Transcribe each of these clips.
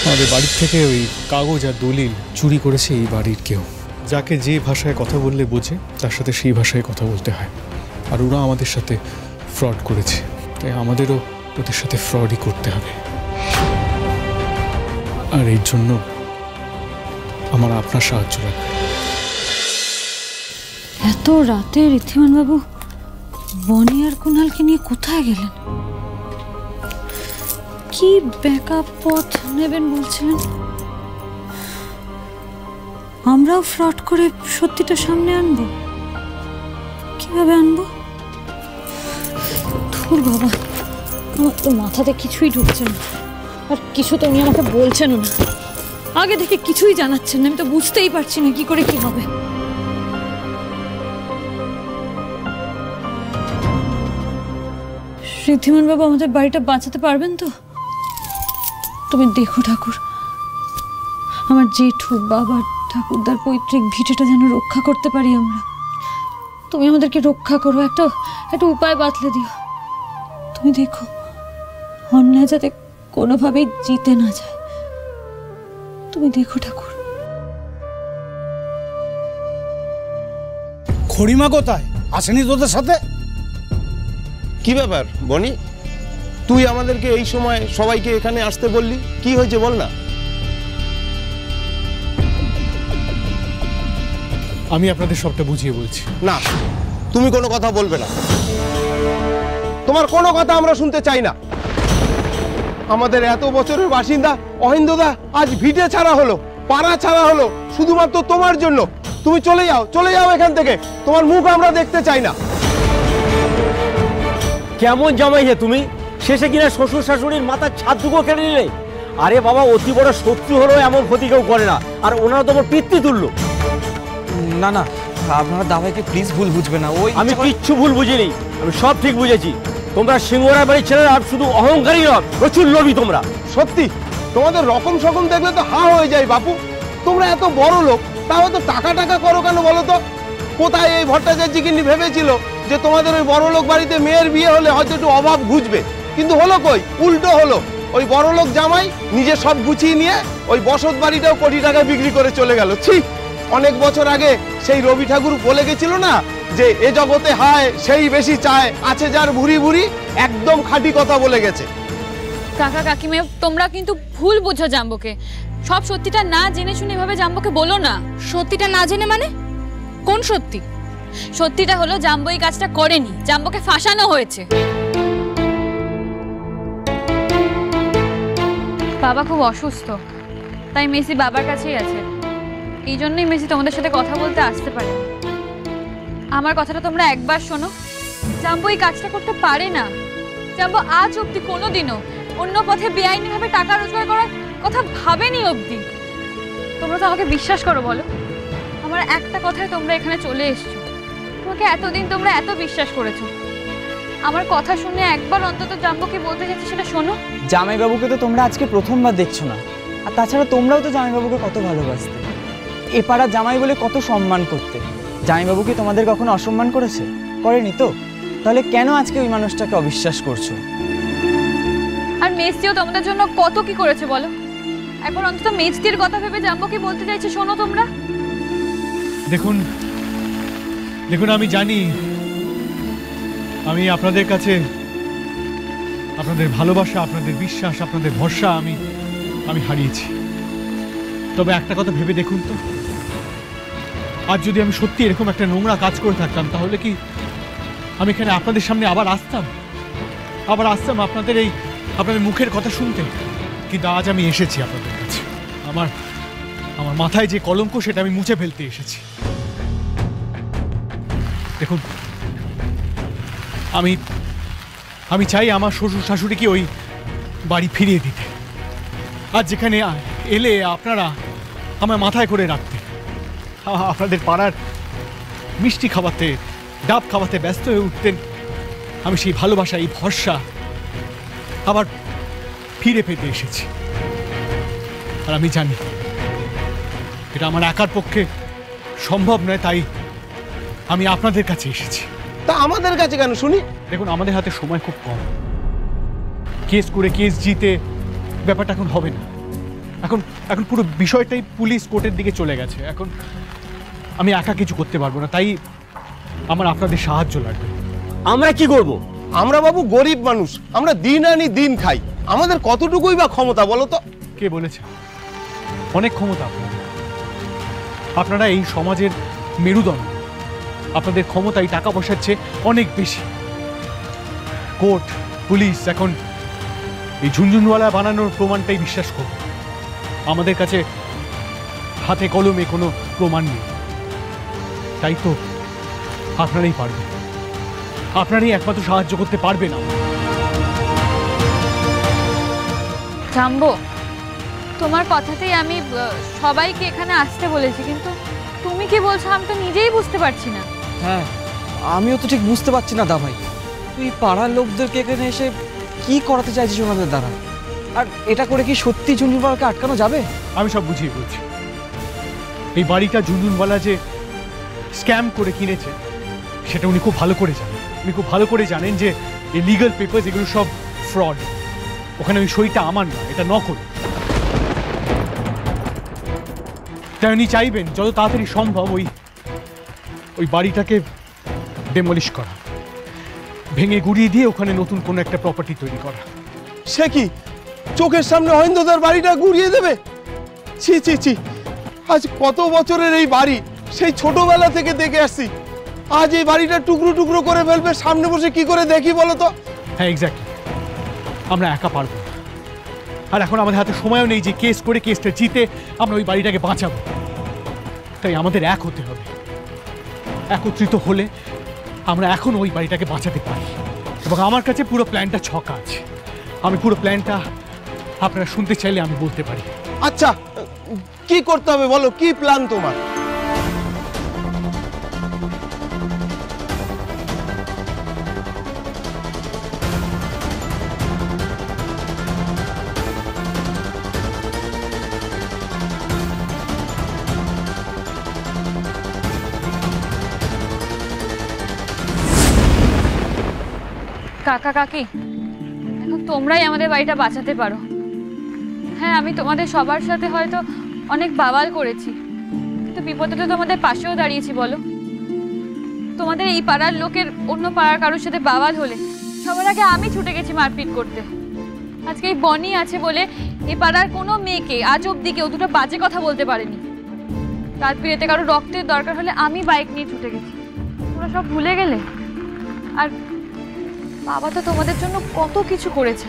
আমাদের বাড়ির থেকে ওই কাগজ আর দলিল চুরি করেছে এই বাড়ির কেউ, যাকে যে ভাষায় কথা বললে বোঝে তার সাথে সেই ভাষায় কথা বলতে হয়। আর ওরা আমাদের সাথে ফ্রড করেছে, তাই আমাদেরও ওদের সাথে ফ্রডই করতে হবে। আর এর জন্য আমার আপনার সাহায্য লাগবে। এত রাতে ঋদ্ধিমান বাবু বনি আর কুণালকে নিয়ে কোথায় গেলেন? কি ব্যাকআপ পথ নেবেন বলছিলেন? আমরাও ফ্রড করে সত্যিটা সামনে আনবো? কিভাবে আনবো? ধুর বাবা, আমার তো মাথাতে কিছুই ঢুকছে না। আর কিছু তো উনি আমাকে বলছেনও না, আগে থেকে কিছুই জানাচ্ছেন না। আমি তো বুঝতেই পারছি না কি করে কি হবে। ঋদ্ধিমান বাবু আমাদের বাড়িটা বাঁচাতে পারবেন তো? তুমি দেখো ঠাকুর, আমার জেঠু বাবা ঠাকুরদার পৈতৃক ভিটেটা যেন রক্ষা করতে পারি আমরা। তুমি আমাদেরকে রক্ষা করো, একটা উপায় বাতলে দিও। তুমি দেখো অন্যায় যাতে কোনোভাবেই জিতে না যায়। তুমি দেখো ঠাকুর। খড়িমা কোথায়? আসেনি তোদের সাথে? কি ব্যাপার বনি, তুই আমাদেরকে এই সময় সবাইকে এখানে আসতে বললি? কি হয়েছে বল না। আমি আপনাদের সবটা বুঝিয়ে বলছি। না, তুমি কোনো কথা বলবে না, তোমার কোনো কথা আমরা শুনতে চাই না। আমাদের এত বছরের বাসিন্দা অহিন্দদা আজ ভিটে ছাড়া হলো, পাড়া ছাড়া হলো শুধুমাত্র তোমার জন্য। তুমি চলে যাও এখান থেকে, তোমার মুখ আমরা দেখতে চাই না। কেমন জামাই হে তুমি? শেষে কিনা শ্বশুর শাশুড়ির মাথার ছাদটুকু কেড়ে নিলে। আরে বাবা, অতি বড় শত্রু হলেও এমন ক্ষতি কেউ করে না, আর ওনারা তোমার পিতৃ তুল্য। না না, আপনারা দাদাকে প্লিজ ভুল বুঝবে না। ওই আমি কিচ্ছু ভুল বুঝিনি, আমি সব ঠিক বুঝেছি। তোমরা সিংহরা বাড়ির ছেলেরা আর শুধু অহংকারী নয়, প্রচুর লোভী তোমরা। সত্যি তোমাদের রকম সকম দেখলে তো হা হয়ে যায় বাপু। তোমরা এত বড় লোক, তাও তো টাকা করো কেন বলো তো? কোথায় এই ভট্টাচার্য কিন্তু ভেবেছিল যে তোমাদের ওই বড় লোক বাড়িতে মেয়ের বিয়ে হলে হয়তো একটু অভাব ঘুচবে, কিন্তু হলো কই, উল্টো হলো। ওই বড় লোক জামাই নিজে সব গুছিয়ে নিয়ে ওই বসত বাড়িটাও কোটি টাকা বিক্রি করে চলে গেল। ছি, অনেক বছর আগে সেই রবি ঠাকুর বলে গেছিল না যে এ জগতে হায় সেই বেশি চায়, আছে যার ভুরি ভুরি। একদম খাঁটি কথা বলে গেছে। কাকা কাকিমা, তোমরা কিন্তু ভুল বুঝো জাম্বোকে। সব সত্যিটা না জেনে শুনে এভাবে জাম্বোকে বলো না। সত্যিটা না জেনে মানে কোন সত্যি? সত্যিটা হলো জাম্বো এই কাজটা করেনি, জাম্বোকে ফাঁসানো হয়েছে। বাবা খুব অসুস্থ, তাই মেসি বাবার কাছেই আছে। এই জন্যই মেসি তোমাদের সাথে কথা বলতে আসতে পারে। আমার কথাটা তোমরা একবার শোনো, জাম্বো এই কাজটা করতে পারে না। জাম্বো আজ অব্দি কোনোদিনও অন্য পথে বেআইনিভাবে টাকা রোজগার করার কথা ভাবেনি অব্দি। তোমরা তো আমাকে বিশ্বাস করো বলো? আমার একটা কথায় তোমরা এখানে চলে এসছো, তোমাকে এতদিন তোমরা এত বিশ্বাস করেছো। আমার কথা শুনে একবার অন্তত জাম্বোকে বলতে যাচ্ছি সেটা শোনো। জামাইবাবুকে তো তোমরা আজকে প্রথমবার দেখছো না, আর তাছাড়া তোমরাও তো জামাইবাবুকে কত ভালোবাসতে, এ পাড়ার জামাই বলে কত সম্মান করতে। জামাইবাবু কি তোমাদের কখনো অসম্মান করেছে? করেনি তো? তাহলে কেন আজকে ওই মানুষটাকে অবিশ্বাস করছো? আর মেজদিও তোমাদের জন্য কত কি করেছে বলো? এখন অন্তত মেজদির কথা ভেবে জাম্বোকে বলতে চাইছে শোনো তোমরা। দেখুন, আমি জানি আমি আপনাদের কাছে আপনাদের ভালোবাসা, আপনাদের বিশ্বাস, আপনাদের ভরসা আমি হারিয়েছি। তবে একটা কথা ভেবে দেখুন তো, আজ যদি আমি সত্যি এরকম একটা নোংরা কাজ করে থাকতাম, তাহলে কি আমি এখানে আপনাদের সামনে আবার আসতাম আপনাদের মুখের কথা শুনতে? কিন্তু আজ আমি এসেছি আপনাদের কাছে। আমার মাথায় যে কলঙ্ক সেটা আমি মুছে ফেলতে এসেছি। দেখুন, আমি চাই আমার শ্বশুর শাশুড়িকে ওই বাড়ি ফিরিয়ে দিতে। আর যেখানে এলে আপনারা আমার মাথায় করে রাখতে, আপনাদের পাড়ার মিষ্টি খাওয়াতে, ডাব খাওয়াতে ব্যস্ত হয়ে উঠতেন। আমি সেই ভালোবাসা, এই ভরসা আবার ফিরে পেতে এসেছি। আর আমি জানি এটা আমার একার পক্ষে সম্ভব নয়, তাই আমি আপনাদের কাছে এসেছি। তা আমাদের কাছে কেন শুনি? দেখুন, আমাদের হাতে সময় খুব কম। কেস করে কেস জিতে ব্যাপারটা এখন হবে না। এখন এখন পুরো বিষয়টাই পুলিশ কোর্টের দিকে চলে গেছে। এখন আমি একা কিছু করতে পারবো না, তাই আমার আপনাদের সাহায্য লাগবে। আমরা কি করব? আমরা বাবু গরিব মানুষ, আমরা দিন আনি দিন খাই, আমাদের কতটুকুই বা ক্ষমতা বলো তো? কে বলেছে? অনেক ক্ষমতা আপনাদের। আপনারা এই সমাজের মেরুদণ্ড। আপনাদের ক্ষমতা এই টাকা পয়সার চেয়ে অনেক বেশি। কোর্ট, পুলিশ এখন এই ঝুনঝুনওয়ালা বানানোর প্রমাণটাই বিশ্বাস করবে। আমাদের কাছে হাতে কলমে কোনো প্রমাণ নেই। তাই তো আপনারাই পারবেন, আপনারাই একমাত্র সাহায্য করতে পারবেন। জানবো, তোমার কথাতেই আমি সবাইকে এখানে আসতে বলেছি, কিন্তু তুমি কি বলছো আমি তো নিজেই বুঝতে পারছি না। হ্যাঁ, আমিও তো ঠিক বুঝতে পারছি না দাভাই, তুই পাড়ার লোকদেরকে এখানে এসে কি করাতে চাইছিস ওনাদের দ্বারা? আর এটা করে কি সত্যি ঝুনঝুনওয়ালাকে আটকানো যাবে? আমি সব বুঝিয়ে বলছি। এই বাড়িটা ঝুনঝুনওয়ালা যে স্ক্যাম করে কিনেছে সেটা উনি খুব ভালো করে জানেন। উনি খুব ভালো করে জানেন যে এই লিগাল পেপারস এগুলো সব ফ্রড। ওখানে ওই সইটা আমার না, এটা নকল। তাই উনি চাইবেন যত তাড়াতাড়ি সম্ভব ওই বাড়িটাকে ডেমলিশ করা, ভেঙে গুড়িয়ে দিয়ে ওখানে নতুন কোনো একটা প্রপার্টি তৈরি করা। সে কি চোখের সামনে অহিন্দদার বাড়িটা গুড়িয়ে দেবে? ছি ছি ছি, আজ কত বছরের এই বাড়ি, সেই ছোটবেলা থেকে দেখে আসছি। আজ এই বাড়িটা টুকরো টুকরো করে ফেলবে, সামনে বসে কি করে দেখি বলো তো? হ্যাঁ, এক্স্যাক্টলি। আমরা একা পারবো না। আর এখন আমাদের হাতে সময়ও নেই যে কেস করে কেসটা জিতে আমরা ওই বাড়িটাকে বাঁচাবো। তাই আমাদের এক হতে হবে। একত্রিত হলে আমরা এখন ওই বাড়িটাকে বাঁচাতে পারি। এবং আমার কাছে পুরো প্ল্যানটা ছকা আছে। আমি পুরো প্ল্যানটা আপনারা শুনতে চাইলে আমি বলতে পারি। আচ্ছা, কি করতে হবে বলো, কি প্ল্যান তোমার? কাকা কাকি, এখন তোমরাই আমাদের বাড়িটা বাঁচাতে পারো। হ্যাঁ, আমি তোমাদের সবার সাথে হয়তো অনেক বাওয়াল করেছি, কিন্তু বিপদে তো তোমাদের পাশেও দাঁড়িয়েছি। বলো, তোমাদের এই পাড়ার লোকের অন্য পাড়ার কারোর সাথে বাওয়াল হলে সবার আগে আমি ছুটে গেছি মারপিট করতে। আজকে এই বনি আছে বলে এই পাড়ার কোনো মেয়েকে আজ অব্দি কেউ দুটো বাজে কথা বলতে পারেনি। তার পিড়েতে কারো রক্তের দরকার হলে আমি বাইক নিয়ে ছুটে গেছি। তোমরা সব ভুলে গেলে? আর বাবা তো তোমাদের জন্য কত কিছু করেছে,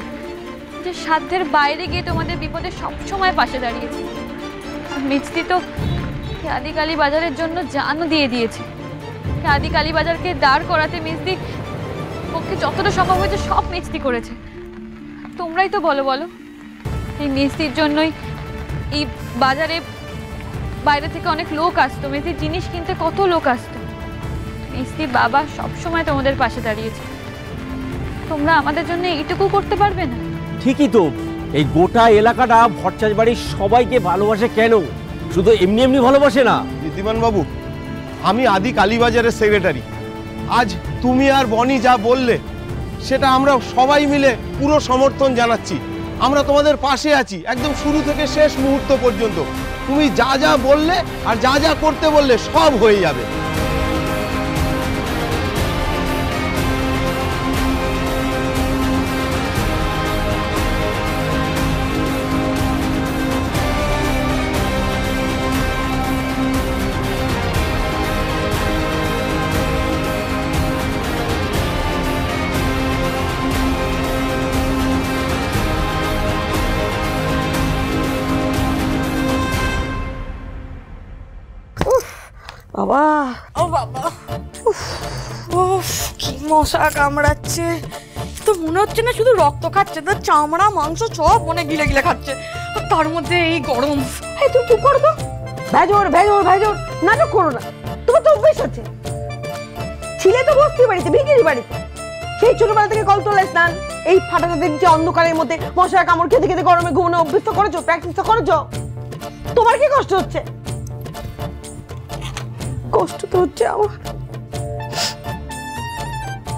যে সাধ্যের বাইরে গিয়ে তোমাদের বিপদে সবসময় পাশে দাঁড়িয়েছে। আর মিষ্টি তো আদি কালী বাজারের জন্য জানও দিয়ে দিয়েছে। আদি কালী বাজারকে দাঁড় করাতে মিষ্টি পক্ষে যতটা সম্ভব হয়েছে সব মিষ্টি করেছে। তোমরাই তো বলো বলো, এই মিষ্টির জন্যই এই বাজারে বাইরে থেকে অনেক লোক আসতো, মিষ্টির জিনিস কিনতে কত লোক আসতো। মিষ্টির বাবা সবসময় তোমাদের পাশে দাঁড়িয়েছে। তোমরা আমাদের জন্য এইটুকু করতে পারবে না? ঠিকই তো, এই গোটা এলাকাটা ভট্টাচ বাড়ির সবাইকে ভালোবাসে। কেন শুধু এমনি এমনি ভালোবাসে না। নীতিমান বাবু, আমি আদি কালীবাজারের সেক্রেটারি। আজ তুমি আর বনি যা বললে সেটা আমরা সবাই মিলে পুরো সমর্থন জানাচ্ছি। আমরা তোমাদের পাশে আছি একদম শুরু থেকে শেষ মুহূর্ত পর্যন্ত। তুমি যা যা বললে আর যা যা করতে বললে সব হয়ে যাবে। বাবা, ও বাবা, উফ, কি মশা কামড়াচ্ছে। তো মনে হচ্ছে না শুধু রক্ত খাচ্ছে, তো চামড়া মাংস সব মনে গিলে গিলে খাচ্ছে। আর তার মধ্যে এই গরম। এই তুই চুপ করো তো। ভেজর ভেজর ভেজর নাটক করো না, তোমার তো অভ্যেস আছে। ছিলে তো বস্তি বাড়িতে, ভিখিরি বাড়িতে, সেই ছোটবেলা থেকে কলতলায় স্নান, এই ফাটাটা দিচ্ছে অন্ধকারের মধ্যে মশার কামড় খেতে খেতে গরমে ঘুমানো অভ্যেস তো করেছো, প্র্যাকটিস তো করেছো। তোমার কি কষ্ট হচ্ছে? কষ্ট তো হচ্ছে আমার।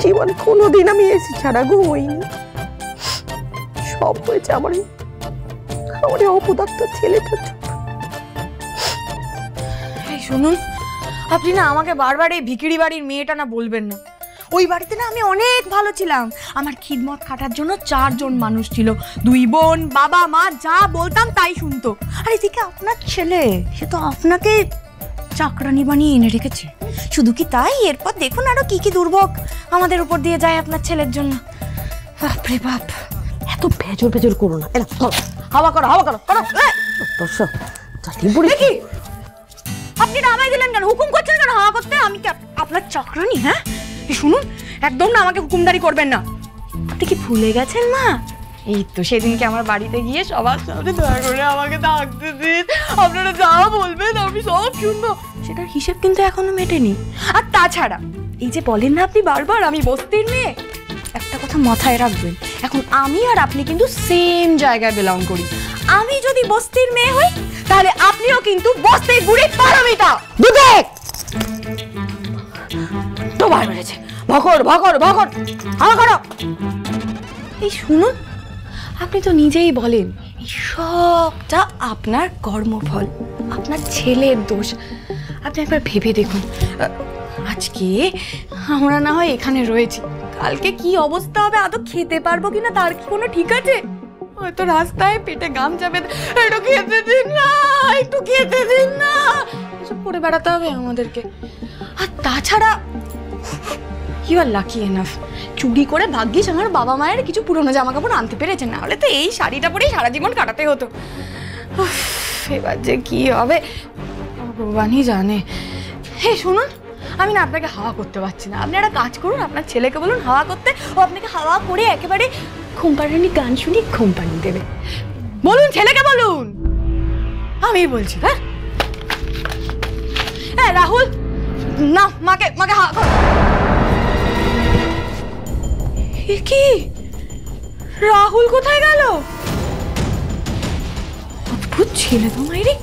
জীবনে কোনোদিন আমি এসি ছাড়া ঘুমোইনি। সব হয়েছে আমার এই অপদার্থ ছেলেটার জন্য। এই শুনুন, আপনি না আমাকে বারবার এই ভিখিরি বাড়ির মেয়েটা না বলবেন না। ওই বাড়িতে না আমি অনেক ভালো ছিলাম। আমার খিদমত খাটার জন্য 4 জন মানুষ ছিল, 2 বোন, বাবা মা, যা বলতাম তাই শুনতো। আর এদিকে আপনার ছেলে, সে তো আপনাকে চাকরানি বানিয়ে এনে রেখেছে। শুধু কি তাই, এরপর দেখুন আরো কি কি দুর্ভোগ আমাদের উপর দিয়ে যায় আপনার ছেলের জন্য। বাপরে বাপ, এত ভেজর ভেজর করো না। এলা হাওয়া করো, হাওয়া করো, করো। দর্শক দেখি আপনি না আমায় দিলেন কেন, হুকুম করছেন কেন হাওয়া করতে? আমি কি আপনার চাকরানি? হ্যাঁ শুনুন, একদম না আমাকে হুকুমদারি করবেন না। আপনি কি ভুলে গেছেন মা? এই তো সেদিনকে আমার বাড়িতে গিয়ে সবার সামনে দয়া করে আমাকে ডাকতে দিন, আপনারা যা বলবেন আমি সব শুনবো। সেটার হিসেব কিন্তু এখনো মেটেনি। আর তাছাড়া এই যে বলেন না আপনি বারবার আমি বস্তির মেয়ে, একটা কথা মাথায় রাখবেন, এখন আমি আর আপনি কিন্তু সেম জায়গায় বিলং করি। আমি যদি বস্তির মেয়ে হই তাহলে আপনিও কিন্তু বস্তির বুড়ি পারমিতা। দুধে তো বার মেরেছে, ভকর ভকর ভকর, হাওয়া করো। এই শুনুন, আপনি তো নিজেই বলেন এই সবটা আপনার কর্মফল, আপনার ছেলের দোষ। আপনি একবার ভেবে দেখুন, আজকে আমরা না হয় এখানে রয়েছি, কালকে কি অবস্থা হবে, আদৌ খেতে পারবো কিনা তার কি কোনো ঠিক আছে? হয়তো রাস্তায় পেটে গাম যাবে, একটু খেতে দিন না, একটু খেতে দিন না, এসব করে বেড়াতে হবে আমাদেরকে। আর তাছাড়া ইউ আর লাকি এনাফ, চুরি করে ভাগ্যিস আমার বাবা মায়ের কিছু পুরনো জামা কাপড় আনতে পেরেছেন, না হলে তো এই শাড়িটা পরেই সারা জীবন কাটাতে হতো। এবার যে কি হবে ভগবানই জানে। হে শুনুন, আমি না আপনাকে হাওয়া করতে পারছি না। আপনি একটা কাজ করুন, আপনার ছেলেকে বলুন হাওয়া করতে, ও আপনাকে হাওয়া করে একেবারে ঘুমপাড়ানি গান শুনি ঘুম পাড়িয়ে দেবে। বলুন, ছেলেকে বলুন, আমি বলছি। হ্যাঁ রাহুল, না মাকে মাকে হাওয়া কর। কি রাহুল কোথায় গেল? অদ্ভুত ছেলে তো মাইরি,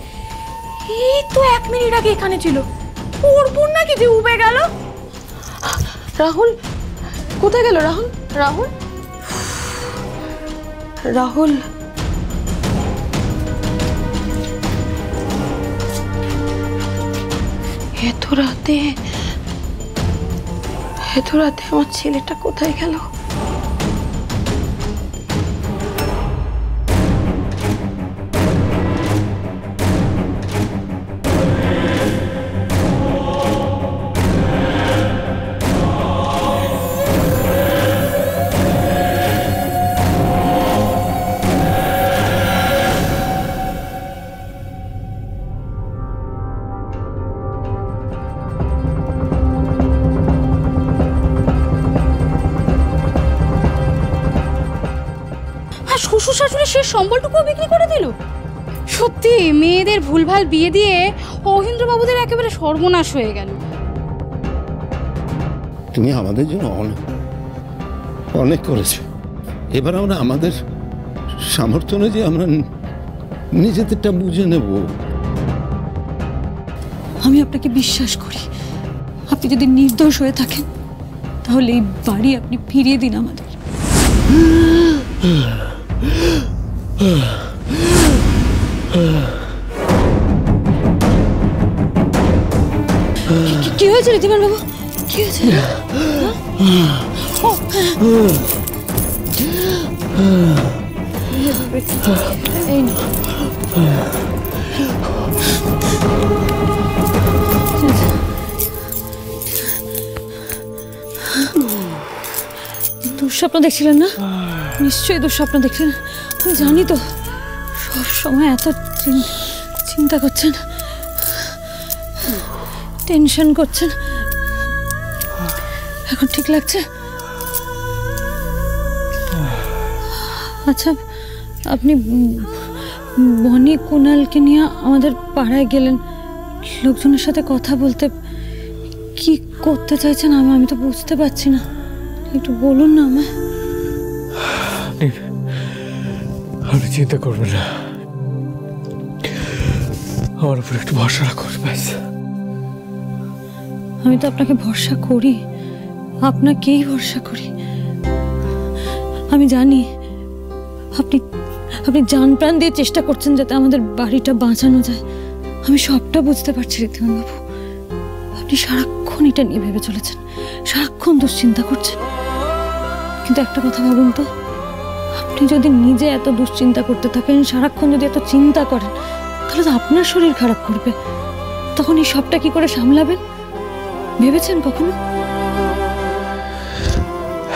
এই তো 1 মিনিট আগে এখানে ছিল, ওর বোন নাকি যে উবে গেল। রাহুল কোথায় গেল? রাহুল রাহুল রাহুল এত রাতে আমার ছেলেটা কোথায় গেল? শ্বশুর শাশুড়ি শেষ সম্বলটুকু বিক্রি করে দিল। সত্যি মেয়েদের ভুলভাল বিয়ে দিয়ে অহিন্দ্রবাবুদের একেবারে সর্বনাশ হয়ে গেল। তুমি আমাদের জন্য অনেক অনেক করেছো। এবার আমরা আমাদের সামর্থ্য অনুযায়ী আমরা নিজেদেরটা বুঝে নেব। আমি আপনাকে বিশ্বাস করি, আপনি যদি নির্দোষ হয়ে থাকেন তাহলে এই বাড়ি আপনি ফিরিয়ে দিন আমাদের। কি হয়েছে ঋদ্ধিমান বাবু? কি হয়েছে? এই না, দুঃস্বপ্ন দেখছিলেন না? নিশ্চয়ই দুঃস্বপ্ন দেখছিলেন। আমি জানি তো, সব সময় এত চিন্তা করছেন, টেনশন করছেন। এখন ঠিক লাগছে? আচ্ছা, আপনি বনি কুনালকে নিয়ে আমাদের পাড়ায় গেলেন লোকজনের সাথে কথা বলতে। কি করতে চাইছেন আমি তো বুঝতে পারছি না, একটু বলুন না আমায়। আপনি চিন্তা করবেন না, আমার উপর একটু ভরসা রাখুন ব্যাস। আমি তো আপনাকে ভরসা করি, আপনাকেই ভরসা করি। আমি জানি আপনি আপনি জান প্রাণ দিয়ে চেষ্টা করছেন যাতে আমাদের বাড়িটা বাঁচানো যায়। আমি সবটা বুঝতে পারছি ঋদ্ধিমান বাবু। আপনি সারাক্ষণ এটা নিয়ে ভেবে চলেছেন, সারাক্ষণ দুশ্চিন্তা করছেন। কিন্তু একটা কথা ভাবুন তো, আপনি যদি নিজে এত দুশ্চিন্তা করতে থাকেন, সারাক্ষণ যদি এত চিন্তা করেন, তাহলে তো আপনার শরীর খারাপ করবে। তখন এই সবটা কি করে সামলাবেন ভেবেছেন কখনো?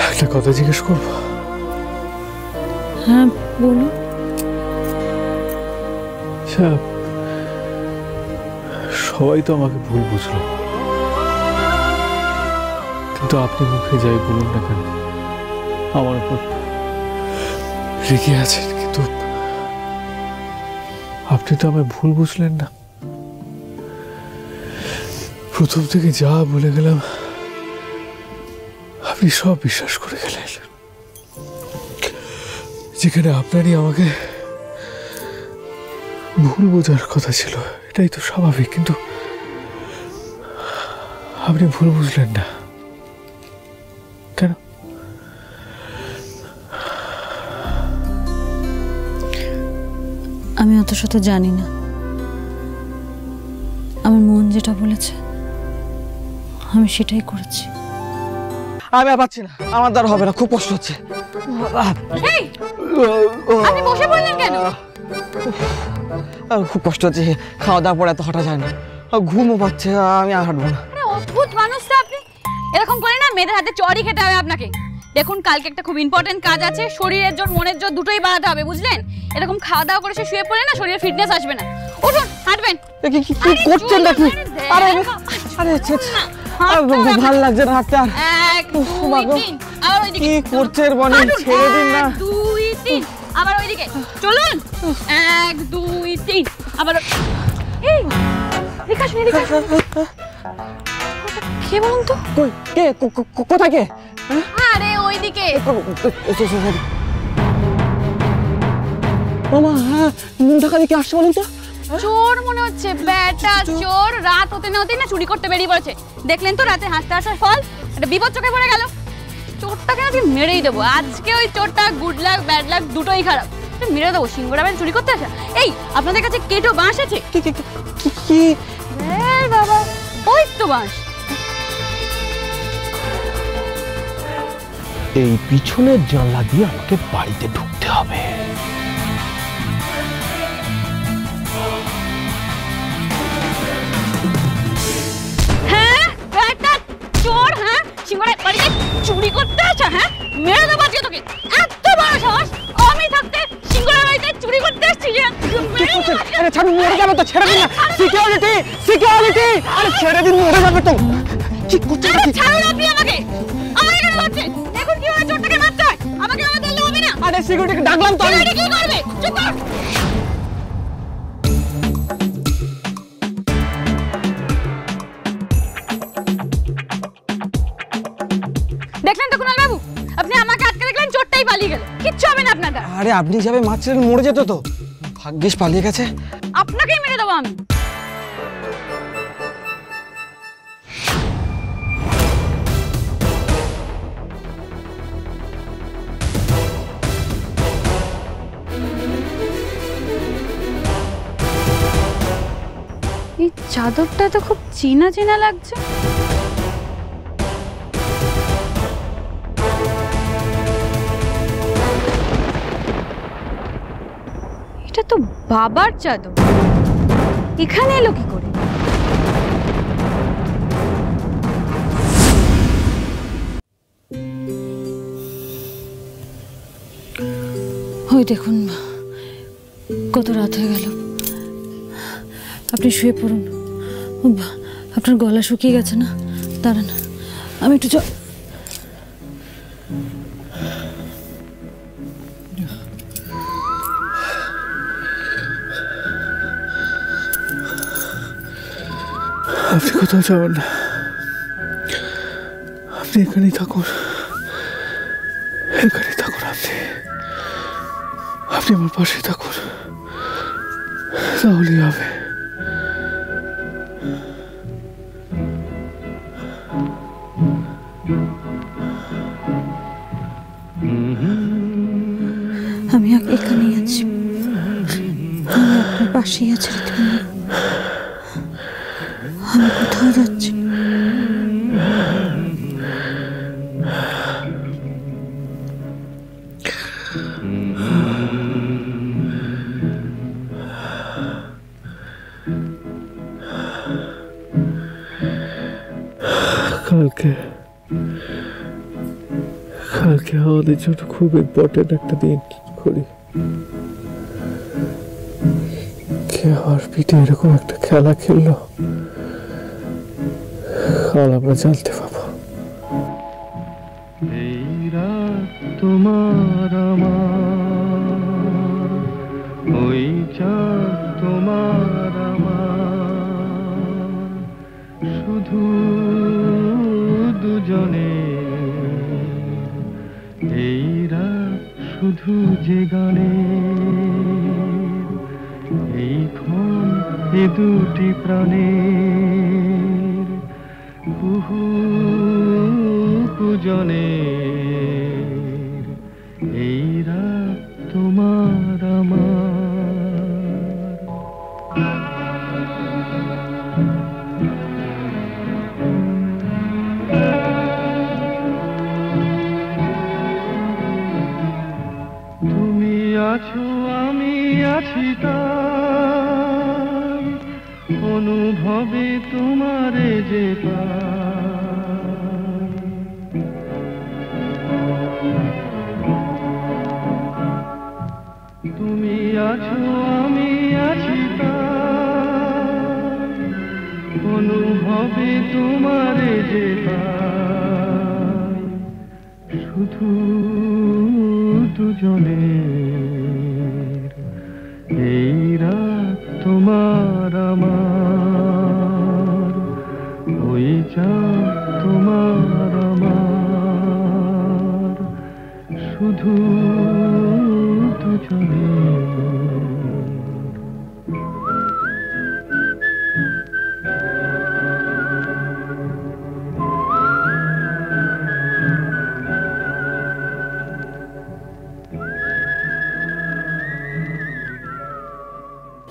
একটা কথা জিজ্ঞেস করবো? হ্যাঁ বলুন। সবাই তো আমাকে ভুল বুঝলো, কিন্তু আপনি মুখে যাই বলুন না কেন আমার উপর রেগে আছেন, কিন্তু আপনি তো আমায় ভুল বুঝলেন না। প্রথম থেকে যা বলে গেলাম আপনি সব বিশ্বাস করে গেলেন, যেখানে আপনারই আমাকে ভুল বোঝার কথা ছিল। এটাই তো স্বাভাবিক, কিন্তু আপনি ভুল বুঝলেন না কেন? আমি অত শত জানি না। আমার মন যেটা বলেছে আমি সেটাই করেছি। আমি আর পাচ্ছি না, আমার দ্বারা হবে না, খুব কষ্ট হচ্ছে। এই, আপনি বসে পড়লেন কেন? খুব কষ্ট হচ্ছে, খাওয়া দাওয়ার পরে এত হাঁটা যায় না, ঘুমও পাচ্ছে, আমি আর হাঁটবো না। আরে অদ্ভুত মানুষ তো আপনি, এরকম করে না মেয়েদের হাতে চড়ই খেতে হবে আপনাকে। দেখুন কালকে একটা খুব ইম্পর্টেন্ট কাজ আছে, শরীরের জোর মনের জোর দুটোই বাড়াতে হবে, বুঝলেন? এরকম খাওয়া দাওয়া করে শুয়ে পড়লে না শরীরে ফিটনেস আসবে না। উঠুন, হাঁটবেন। কি করছেন নাকি? আরে আরে ভালো লাগছে না হাঁটতে আর। আবার ওইদিকে কি করছেন বলেন, ছেড়ে দিন না। 2 3 আবার ওইদিকে চলুন। 1 2 3 আবার। এই রিকাশ নে, রিকাশ কে বলুন তো? কই কে? কোথায় কে? আরে ওইদিকে। মামা, হ্যাঁ মুখ ঢাকা দিকে আসছে বলুন তো। চোর মনে হচ্ছে, বেটা চোর। রাত হতে না হতেই না চুরি করতে বেরিয়ে পড়েছে। দেখলেন তো রাতে হাসতে আসার ফল, একটা বিপদ চোখে পড়ে গেল। চোরটাকে আজকে মেরেই দেবো। আজকে ওই চোরটা গুড লাক ব্যাড লাক দুটোই খারাপ, মেরে দেবো। সিংহরাবেন চুরি করতে আসা। এই আপনাদের কাছে কেটো বাঁশ আছে? কি বাবা, ওই তো বাঁশ। এই পিছনের জানলা দিয়ে আমাকে বাড়িতে ঢুকতে হবে। হ্যাঁ বেটা চোর, হ্যাঁ সিংহরাব বাড়িতে চুরি করতে আসা, হ্যাঁ মেরে দেবো আজকে তোকে। এত বড় সাহস, আমি থাকতে সিংহরাব বাড়িতে চুরি করতে আসছি যে? আরে ছাড়ুন, মরে যাবে তো, ছেড়ে দিন না। সিকিউরিটি সিকিউরিটি, আরে ছেড়ে দিন, মরে যাবে তো। কি করছেন? ছাড়ুন আপনি আমাকে, আমাকে কেন মারছে? দেখুন কিভাবে চোরটাকে মারতে হয়। আমাকে ধরলে হবে না। আরে সিকিউরিটিকে ডাকলাম তো আমি। কি করবে? চুপ কর। দেখলেন তো কুণাল বাবু, আপনি আমাকে আটকে দেখলেন, চোরটাই পালিয়ে গেল। কিচ্ছু হবে না আপনার দ্বারা। আরে আপনি যাবে মারছিলেন, মরে যেত তো। ভাগ্যিস পালিয়ে গেছে। আপনাকেই মেরে দেবো আমি। এই চাদরটা তো খুব চেনা চেনা লাগছে। এটা তো বাবার চাদর, এখানে এলো কি করে? ওই দেখুন কত রাত হয়ে গেল। আপনি শুয়ে পড়ুন। আপনার গলা শুকিয়ে গেছে না? দাঁড়ান, আমি একটু আপনি কোথাও যাবেন না, আপনি এখানেই থাকুন, এখানেই থাকুন। আপনি আমার পাশে থাকুন, তাহলেই হবে। আমি এখানেই আছি, আমি আপনার পাশেই আছি ঋতুপর্ণা। আমি কোথাও যাচ্ছি না। কালকে আমাদের জন্য খুব ইম্পর্টেন্ট একটা দিন করি। কে আমার পিঠে এরকম একটা খেলা খেললো, আর আমরা জানতে পাবো। এই রাত তোমার আমার, ওই চাঁদ তোমার আমার, শুধু দুজনে এই রাত শুধু যে গানে, এই ক্ষণ এ দুটি প্রাণের কুহু কুজনে, এই রাত তোমার আমার। তুমি আছো আমি আছি তার অনুভবে তোমারে যে তুমি আছো আমি আছি তার অনুভবে তোমারে যে শুধু দুজনের এই রাত তোমার আমার, ওই চাঁদ তোমার আমার, শুধু দুজনের।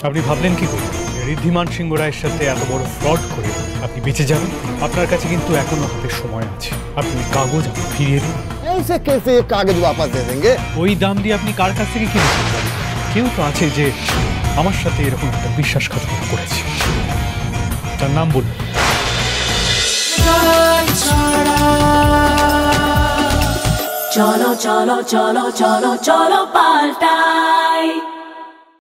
আপনি ভাবলেন কি করে ঋদ্ধিমান সিংহ রায়ের সাথে এত বড় ফ্রড করে আপনি বেঁচে যাবেন? আপনার কাছে কিন্তু এখনো হাতে সময় আছে। আপনি কাগজ ফিরিয়ে দিন। ऐसे कैसे ये कागज वापस दे देंगे? ওই দাম দিয়ে আপনি কার কাছ থেকে কিনেছেন? কেউ তো আছে যে আমার সাথে এরকম একটা বিশ্বাসঘাতকতা করেছে। তার নাম বলুন। চলো চলো চলো চলো চলো পাল্টাই।